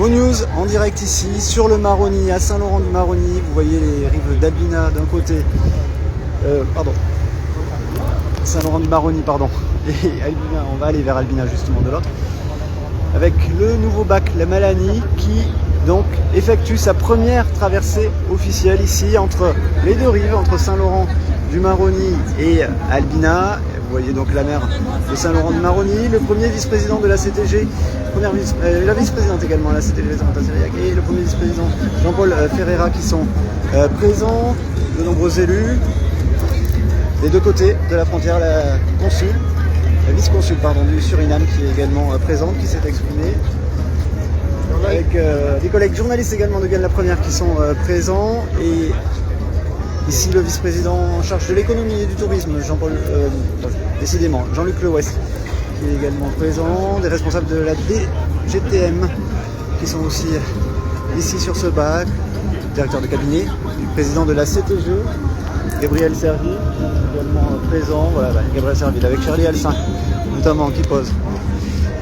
Mo News en direct ici sur le Maroni, à Saint-Laurent-du-Maroni. Vous voyez les rives d'Albina d'un côté, Saint-Laurent-du-Maroni, pardon, et Albina, on va aller vers Albina justement de l'autre, avec le nouveau bac, la Malani, qui donc effectue sa première traversée officielle ici entre les deux rives, entre Saint-Laurent-du-Maroni et Albina. Vous voyez donc la mer de Saint-Laurent-du-Maroni, le premier vice-président de la CTG, la vice-présidente également de la CTG, Samantha Syriac, et le premier vice-président Jean-Paul Ferreira qui sont présents, de nombreux élus. Des deux côtés de la frontière, la vice-consul du Suriname qui est également présente, qui s'est exprimée. Avec des collègues journalistes également de Guyane la Première qui sont présents. Et ici le vice-président en charge de l'économie et du tourisme, Jean-Luc Lewest, qui est également présent. Des responsables de la DGTM qui sont aussi ici sur ce bac. Directeur de cabinet du président de la CTG, Gabriel Serville, également présent. Voilà, Gabriel Serville avec Charlie Alcin, notamment, qui pose.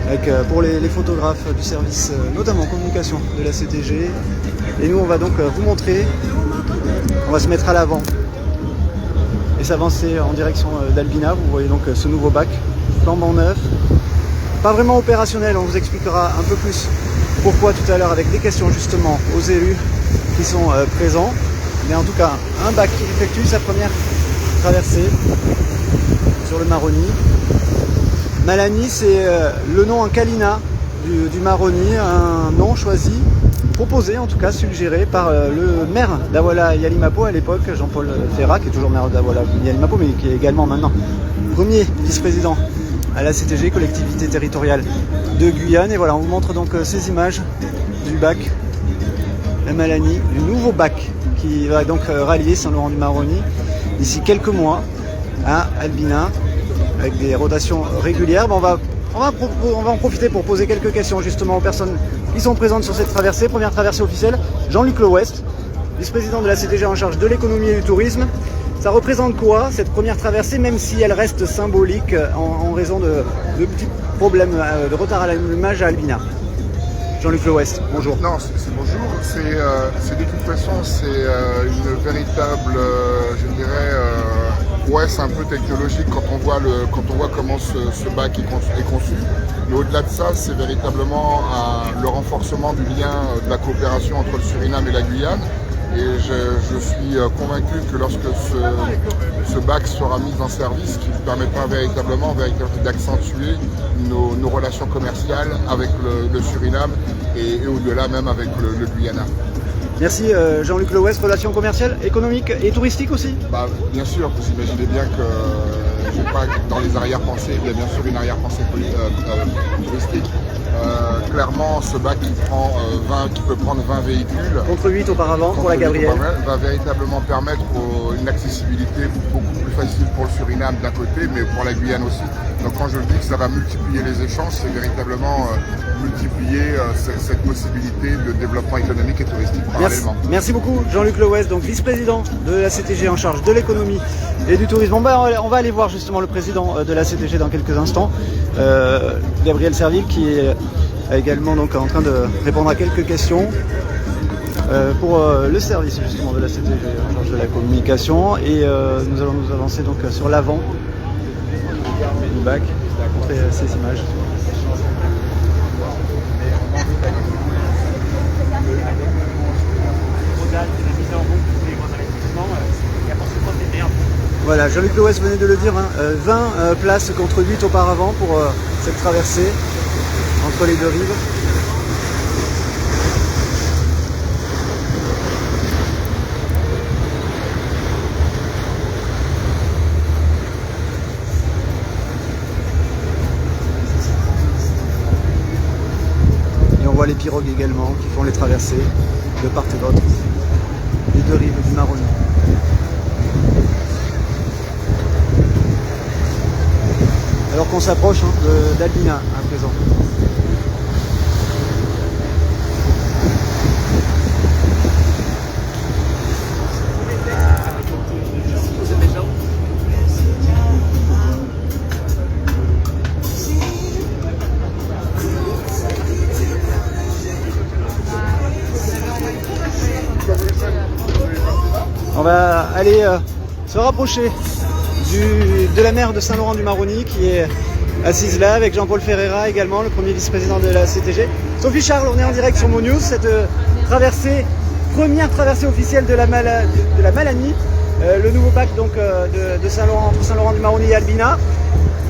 Avec, pour les photographes du service, notamment communication de la CTG. Et nous, on va donc vous montrer. On va se mettre à l'avant et s'avancer en direction d'Albina. Vous voyez donc ce nouveau bac, flambant neuf. Pas vraiment opérationnel, on vous expliquera un peu plus pourquoi tout à l'heure avec des questions justement aux élus qui sont présents. Mais en tout cas, un bac qui effectue sa première traversée sur le Maroni. Malani, c'est le nom en Kalina du Maroni, un nom choisi, proposé en tout cas, suggéré par le maire d'Awala Yalimapo à l'époque, Jean-Paul Ferrat, qui est toujours maire d'Awala Yalimapo, mais qui est également maintenant premier vice-président à la CTG, collectivité territoriale de Guyane. Et voilà, on vous montre donc ces images du bac, la Malani, du nouveau bac qui va donc rallier Saint-Laurent-du-Maroni d'ici quelques mois à Albina, avec des rotations régulières. On va en profiter pour poser quelques questions justement aux personnes qui sont présentes sur cette traversée, première traversée officielle. Jean-Luc Lewest, vice-président de la CTG en charge de l'économie et du tourisme. Ça représente quoi cette première traversée, même si elle reste symbolique en raison de petits problèmes de retard à l'allumage à Albina? Jean-Luc Lewest, bonjour. Non, c'est bonjour. C'est de toute façon, c'est une véritable, je dirais, prouesse un peu technologique quand on voit comment ce bac est conçu. Mais au-delà de ça, c'est véritablement le renforcement du lien de la coopération entre le Suriname et la Guyane. Et je suis convaincu que lorsque ce bac sera mis en service, qu'il permettra véritablement d'accentuer nos relations commerciales avec le Suriname et au-delà même avec le Guyana. Merci Jean-Luc Lewest. Relations commerciales, économiques et touristiques aussi? Bien sûr, vous imaginez bien que je n'ai pas dans les arrière-pensées, il y a bien sûr une arrière-pensée touristique. Clairement, ce bac qui peut prendre 20 véhicules, contre 8 auparavant pour la Gabrielle, va véritablement permettre une accessibilité beaucoup plus facile pour le Suriname d'un côté, mais pour la Guyane aussi. Donc quand je dis que ça va multiplier les échanges, c'est véritablement multiplier cette possibilité de développement économique et touristique parallèlement. Merci beaucoup Jean-Luc Lewest, donc vice-président de la CTG en charge de l'économie et du tourisme. On va aller voir justement le président de la CTG dans quelques instants, Gabriel Serville, qui est également donc en train de répondre à quelques questions pour le service justement de la CTG en charge de la communication. Et nous allons nous avancer donc sur l'avant du bac, montrer ces images. Voilà, Jean-Luc Lewest venait de le dire, 20 places contre 8 auparavant pour cette traversée entre les deux rives. Et on voit les pirogues également qui font les traversées de part et d'autre des deux rives du Maroni. Alors qu'on s'approche d'Albina à présent. On va aller se rapprocher de la maire de Saint-Laurent-du-Maroni qui est assise là avec Jean-Paul Ferreira également, le premier vice-président de la CTG. Sophie Charles, on est en direct sur MoNews, cette première traversée officielle de la Malanie, le nouveau bac donc, de Saint-Laurent, entre Saint-Laurent-du-Maroni et Albina.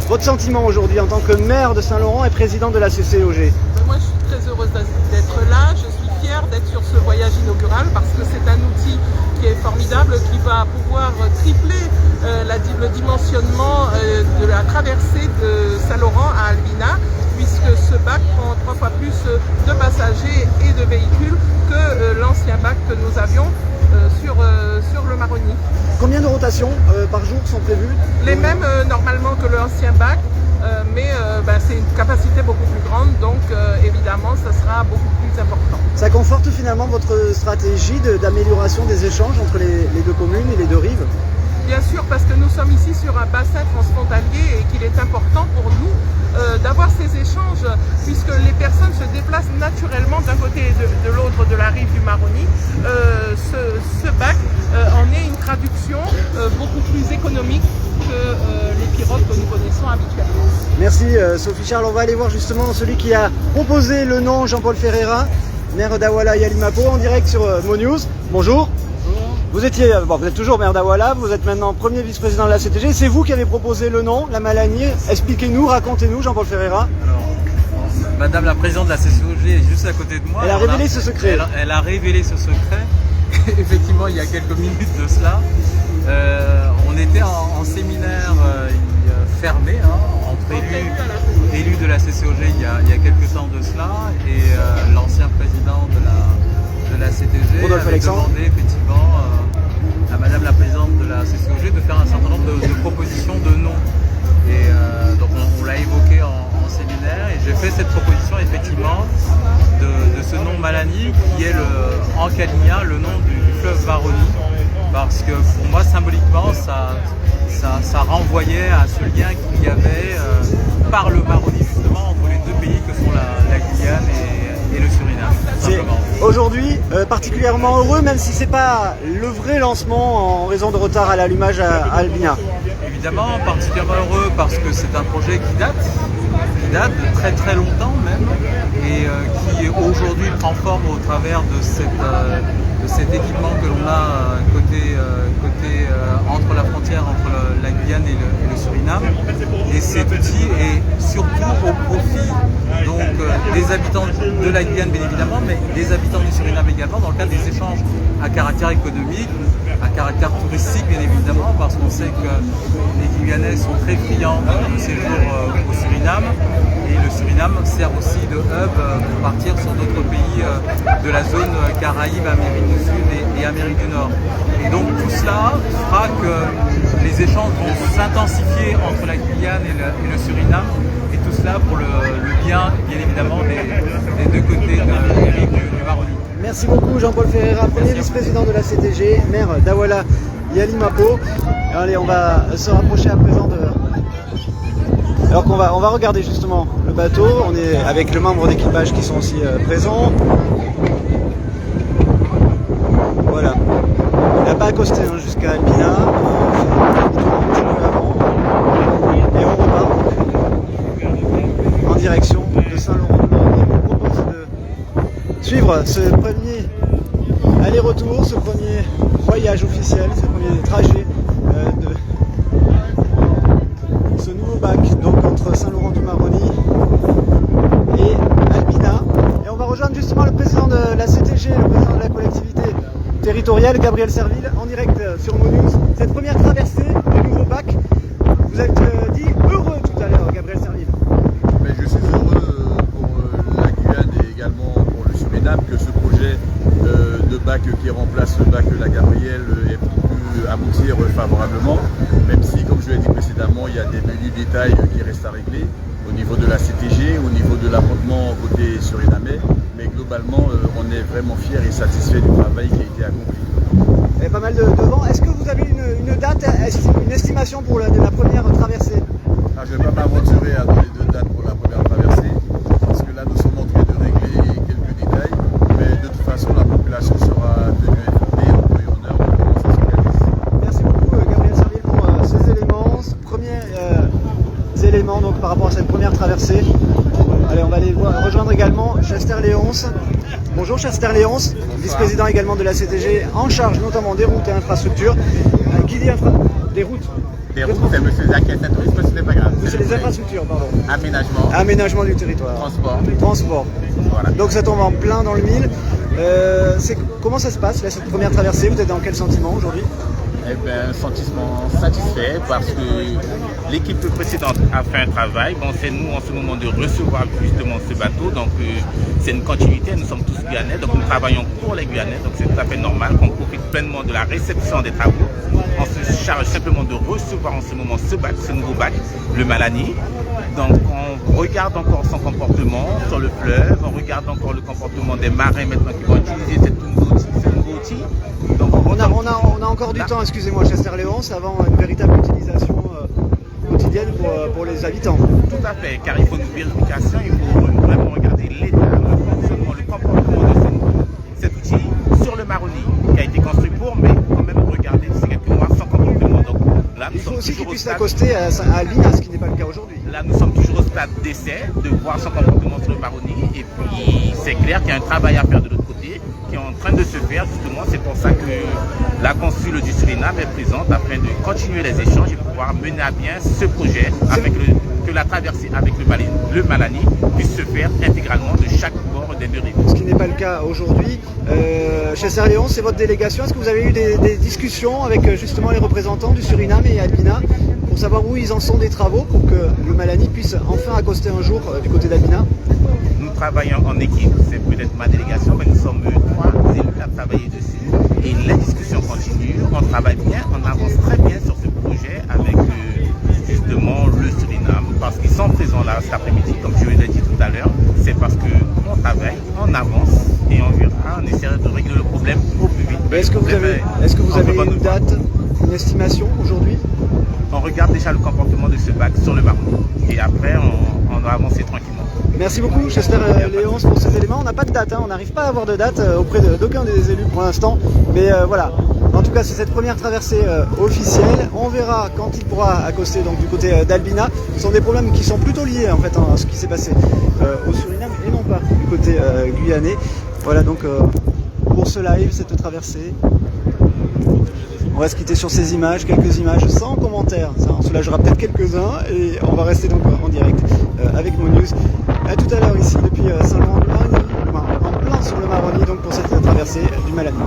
Votre sentiment aujourd'hui en tant que maire de Saint-Laurent et président de la CCOG? Moi je suis très heureuse d'être là, je suis fière d'être sur ce voyage inaugural parce que c'est un outil qui est formidable, qui va pouvoir tripler le dimensionnement de la traversée de Saint-Laurent à Albina, puisque ce bac prend 3 fois plus de passagers et de véhicules que l'ancien bac que nous avions sur le Maroni. Combien de rotations par jour sont prévues? Les mêmes normalement que l'ancien bac, mais c'est une capacité beaucoup plus grande, donc évidemment ça sera beaucoup plus important. Ça conforte finalement votre stratégie d'amélioration des échanges entre les deux communes et les deux rives? Bien sûr, parce que nous sommes ici sur un bassin transfrontalier et qu'il est important pour nous d'avoir ces échanges, puisque les personnes se déplacent naturellement d'un côté et de l'autre de la rive du Maroni. Ce bac en est une traduction beaucoup plus économique que les pirogues que nous connaissons habituellement. Merci Sophie Charles. On va aller voir justement celui qui a proposé le nom, Jean-Paul Ferreira, maire d'Awala Yalimapo, en direct sur MoNews. Bonjour. Vous êtes toujours maire d'Awala, vous êtes maintenant premier vice-président de la CTG. C'est vous qui avez proposé le nom, la Malanie. Expliquez-nous, racontez-nous, Jean-Paul Ferreira. Alors, Madame la présidente de la CCOG est juste à côté de moi. Elle a révélé ce secret. Elle a révélé ce secret. Effectivement, il y a quelques minutes de cela. On était en séminaire fermé entre élus de la CCOG il y a quelques temps de cela. Et l'ancien président de la CTG avait demandé effectivement à Madame la présidente de la CCOG de faire un certain nombre de propositions de noms. Et donc on l'a évoqué en séminaire et j'ai fait cette proposition effectivement de ce nom Malanie qui est en calignan le nom du fleuve Maroni, parce que pour moi symboliquement ça renvoyait à ce lien qu'il y avait par le Maroni justement entre les deux pays que sont la Guyane et le Suriname. Simplement. Aujourd'hui particulièrement heureux, même si c'est pas le vrai lancement en raison de retard à l'allumage à Albina. Évidemment, particulièrement heureux parce que c'est un projet qui date de très très longtemps même, et qui aujourd'hui prend forme au travers de cet équipement que l'on a côté entre la frontière entre la Guyane et le Suriname. Et cet outil est surtout au profit donc, des habitants de la Guyane bien évidemment, mais des habitants du Suriname également, dans le cadre des échanges à caractère économique, à caractère touristique bien évidemment, parce qu'on sait que les Guyanais sont très friands de séjour au Suriname, et le Suriname sert aussi de hub pour partir sur d'autres pays de la zone Caraïbes, Amérique du Sud et Amérique du Nord. Et donc tout cela fera que les échanges vont s'intensifier entre la Guyane et le Suriname, et tout cela pour le bien évidemment des deux côtés de l'Amérique du Maroni. Merci beaucoup Jean-Paul Ferreira, premier vice-président de la CTG, maire d'Awala Yalimapo. Allez, on va se rapprocher à présent Alors qu'on va regarder justement le bateau. On est avec les membres d'équipage qui sont aussi présents. Voilà. Il n'a pas accosté jusqu'à Albina. On fait un petit peu avant. Et on repart en direction de Saint-Laurent. On vous propose de suivre ce premier aller-retour, ce premier voyage officiel, ce premier trajet de ce nouveau bac donc entre Saint-Laurent-du-Maroni et Albina. Et on va rejoindre justement le président de la CTG, le président de la collectivité territoriale, Gabriel Serville, en direct sur MoNews. Cette première traversée du nouveau bac, vous êtes dit heureux tout à l'heure, Gabriel Serville. Mais je suis heureux pour la Guyane et également pour le Suriname que ce projet de bac qui remplace le bac de la Gabrielle ait pu aboutir favorablement, même si, comme je l'ai dit précédemment, il y a des menus détails qui restent à régler au niveau de la CTG, au niveau de l'appontement côté surinamais, mais globalement on est vraiment fiers et satisfaits du travail qui a été accompli. Il y a pas mal de vent. Est-ce que vous avez une date, une estimation pour la première traversée? Je ne vais pas m'aventurer à donner de date pour la première traversée, parce que là nous sommes en train de régler quelques détails, mais de toute façon la population sera tenue informée en temps et en heure de comment ça s'organise. rejoindre également Chester Léonce. Bonjour Chester Léonce, vice-président également de la CTG, en charge notamment des routes et infrastructures. Qui dit des routes? Des routes, c'est M. Jacques Saint-Tourisme, mais ce n'est pas grave. C'est les infrastructures, pardon. Aménagement. Aménagement du territoire. Transport. Voilà. Donc ça tombe en plein dans le mille. Comment ça se passe, là, cette première traversée? Vous êtes dans quel sentiment aujourd'hui? Eh bien, sentiment satisfait parce que l'équipe précédente a fait un travail. Bon, c'est nous en ce moment de recevoir justement ce bateau. Donc c'est une continuité, nous sommes tous Guyanais, donc nous travaillons pour les Guyanais. Donc c'est tout à fait normal qu'on profite pleinement de la réception des travaux. On se charge simplement de recevoir en ce moment ce nouveau bac, le Malani. Donc on regarde encore son comportement sur le fleuve, on regarde encore le comportement des marins maintenant qui vont utiliser ce nouveau outil. Donc, on a encore du temps, excusez-moi Chester Léonce, avant une véritable utilisation quotidienne pour les habitants. Tout à fait, car il faut une vérification, il faut vraiment regarder l'état, le fonctionnement, le comportement de cet outil sur le Maroni, qui a été construit pour, mais quand même regarder ces quelques mois sans comportement. Donc, là, il faut aussi qu'il puisse accoster à Albina, ce qui n'est pas le cas aujourd'hui. Là, nous sommes toujours au stade d'essai, de voir son comportement sur le Maroni, et puis c'est clair qu'il y a un travail à faire de l'autre côté, qui est en train de se faire, justement, c'est pour ça que la consule du Suriname est présente afin de continuer les échanges et pouvoir mener à bien ce projet avec que la traversée avec le Malani puisse se faire intégralement de chaque bord des deux rives. Ce qui n'est pas le cas aujourd'hui. Chester Léonce, c'est votre délégation. Est-ce que vous avez eu des discussions avec justement les représentants du Suriname et Albina pour savoir où ils en sont des travaux pour que le Malani puisse enfin accoster un jour du côté d'Albina? Nous travaillons en équipe, c'est peut-être ma délégation, mais nous sommes 3 élus à travailler dessus. Et les discussions continuent, on travaille bien, on avance très bien sur ce projet avec justement le Suriname, parce qu'ils sont présents là cet après-midi, comme je l'ai dit tout à l'heure, c'est parce qu'on travaille, on avance et on verra, on essaiera de régler le problème au plus vite. Est-ce que vous avez une date, une estimation aujourd'hui? On regarde déjà le comportement de ce bac sur le Maroni et après on va avancer tranquillement. Merci beaucoup Chester Léonce pour ces éléments. On n'a pas de date, on n'arrive pas à avoir de date auprès d'aucun des élus pour l'instant. Mais voilà, en tout cas c'est cette première traversée officielle. On verra quand il pourra accoster donc, du côté d'Albina. Ce sont des problèmes qui sont plutôt liés en fait à ce qui s'est passé au Suriname et non pas du côté guyanais. Voilà donc pour ce live, cette traversée. On va se quitter sur ces images, quelques images sans commentaire. Ça en soulagera peut-être quelques-uns et on va rester donc en direct avec MoNews. A tout à l'heure ici depuis Saint-Laurent-du-Maroni, en plein sur le Maroni donc pour cette traversée du Malani.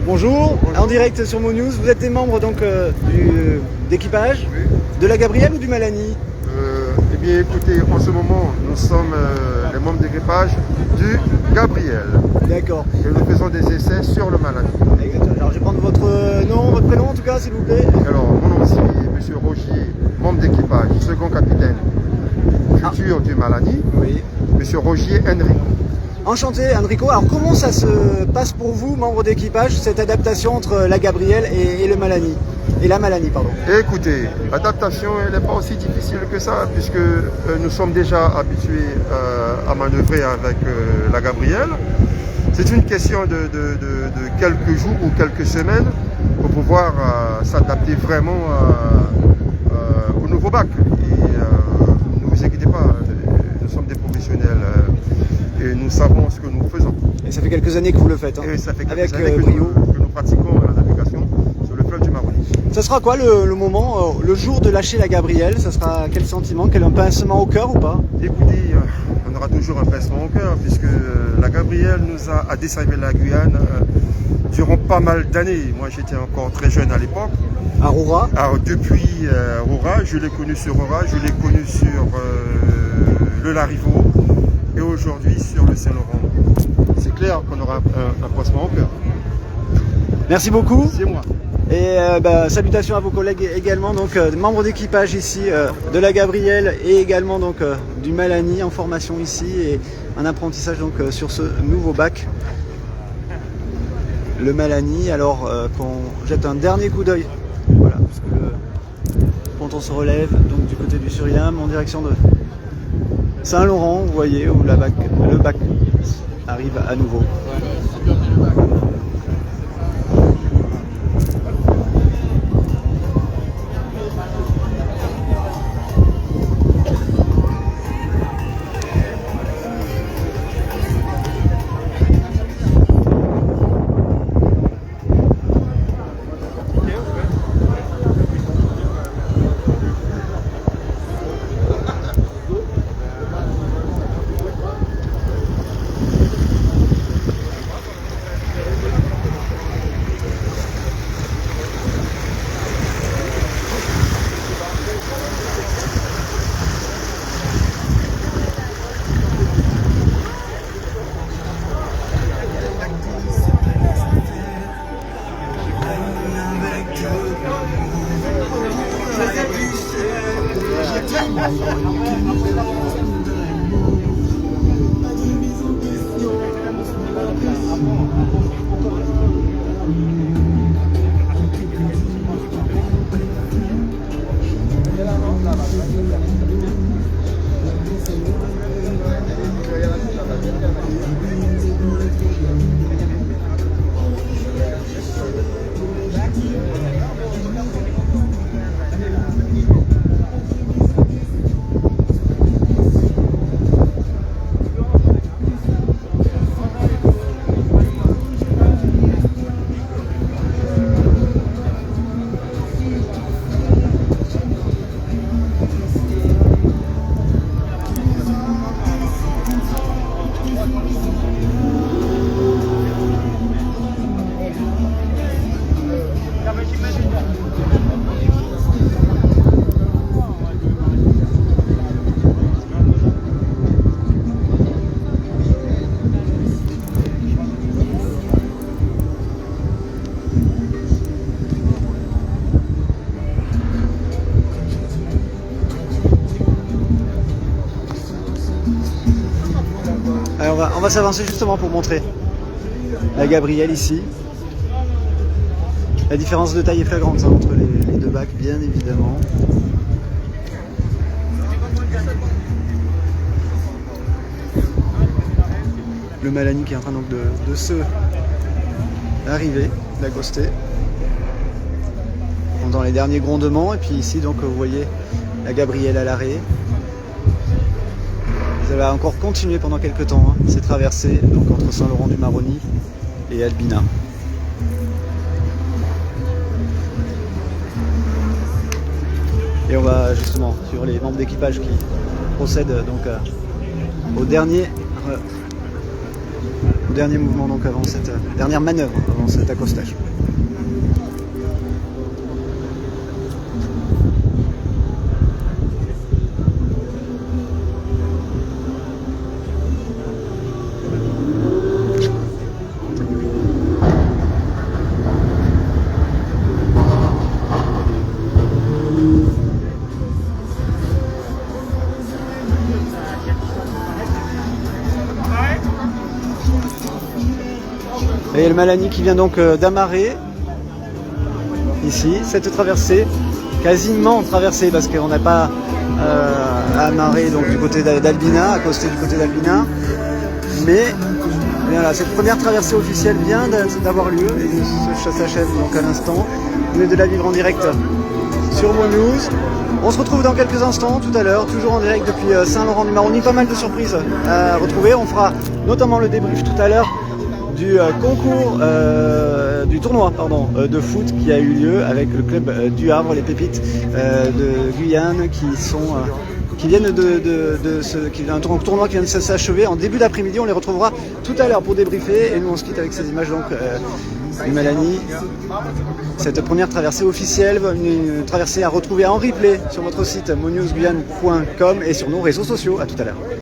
Bonjour, en direct sur MoNews. Vous êtes des membres donc d'équipage de la Gabrielle ou du Malani? Eh bien écoutez, en ce moment, nous sommes les membres d'équipage du Gabriel. D'accord. Et nous faisons des essais sur le Malani. Exactement. Alors je vais prendre votre nom, votre prénom en tout cas, s'il vous plaît. Alors, mon nom c'est M. Rogier, membre d'équipage, second capitaine futur du Malani. Oui. M. Rogier Enrico. Enchanté Enrico. Alors comment ça se passe pour vous, membre d'équipage, cette adaptation entre la Gabrielle et le Malani? Et la Malani, pardon. Écoutez, l'adaptation elle n'est pas aussi difficile que ça, puisque nous sommes déjà habitués à manœuvrer avec la Gabrielle. C'est une question de quelques jours ou quelques semaines pour pouvoir s'adapter vraiment au nouveau bac. Et ne vous inquiétez pas, nous sommes des professionnels. nous savons ce que nous faisons. Et ça fait quelques années que vous le faites. Hein. Et ça fait quelques Avec années que brio. nous pratiquons la navigation sur le fleuve du Maroni. Ça sera quoi le moment, le jour de lâcher la Gabrielle? Ça sera quel sentiment? Quel pincement au cœur ou pas? Écoutez, on aura toujours un pincement au cœur puisque la Gabrielle nous a desservi la Guyane durant pas mal d'années. Moi j'étais encore très jeune à l'époque. À Roura? Alors depuis Roura, je l'ai connu sur Roura, je l'ai connu sur le Larivot et aujourd'hui sur le Saint-Laurent. C'est clair qu'on aura un pincement au cœur. Merci beaucoup. C'est moi. Et salutations à vos collègues également, donc membres d'équipage ici de la Gabrielle et également donc du Malani en formation ici et un apprentissage donc sur ce nouveau bac, le Malani. Alors qu'on jette un dernier coup d'œil, voilà, parce que le ponton se relève donc du côté du Suriname en direction de Saint-Laurent, vous voyez, où le bac arrive à nouveau. Alors on va s'avancer justement pour montrer la Gabrielle ici. La différence de taille est flagrante hein, entre les deux bacs, bien évidemment. Le Malani qui est en train donc de se arriver, d'accoster. Dans les derniers grondements, et puis ici donc vous voyez la Gabrielle à l'arrêt. Ça va encore continuer pendant quelques temps, hein, ces traversées donc entre Saint-Laurent du Maroni et Albina. Et on va justement sur les membres d'équipage qui procèdent donc au dernier mouvement donc avant cette dernière manœuvre avant cet accostage. Et le Malani qui vient donc d'amarrer ici, cette traversée, quasiment traversée parce qu'on n'a pas à amarrer donc, du côté d'Albina, à coster du côté d'Albina. Mais voilà, cette première traversée officielle vient d'avoir lieu et ça s'achève donc à l'instant. Vous venez de la vivre en direct sur MoNews. On se retrouve dans quelques instants, tout à l'heure, toujours en direct depuis Saint-Laurent-du-Maroni. Pas mal de surprises à retrouver. On fera notamment le débrief tout à l'heure du concours, du tournoi de foot qui a eu lieu avec le club du Havre, les Pépites de Guyane qui viennent un tournoi qui vient de s'achever en début d'après-midi. On les retrouvera tout à l'heure pour débriefer et nous on se quitte avec ces images donc Mélanie. Cette première traversée officielle, une traversée à retrouver en replay sur notre site monewsguyane.com et sur nos réseaux sociaux. À tout à l'heure.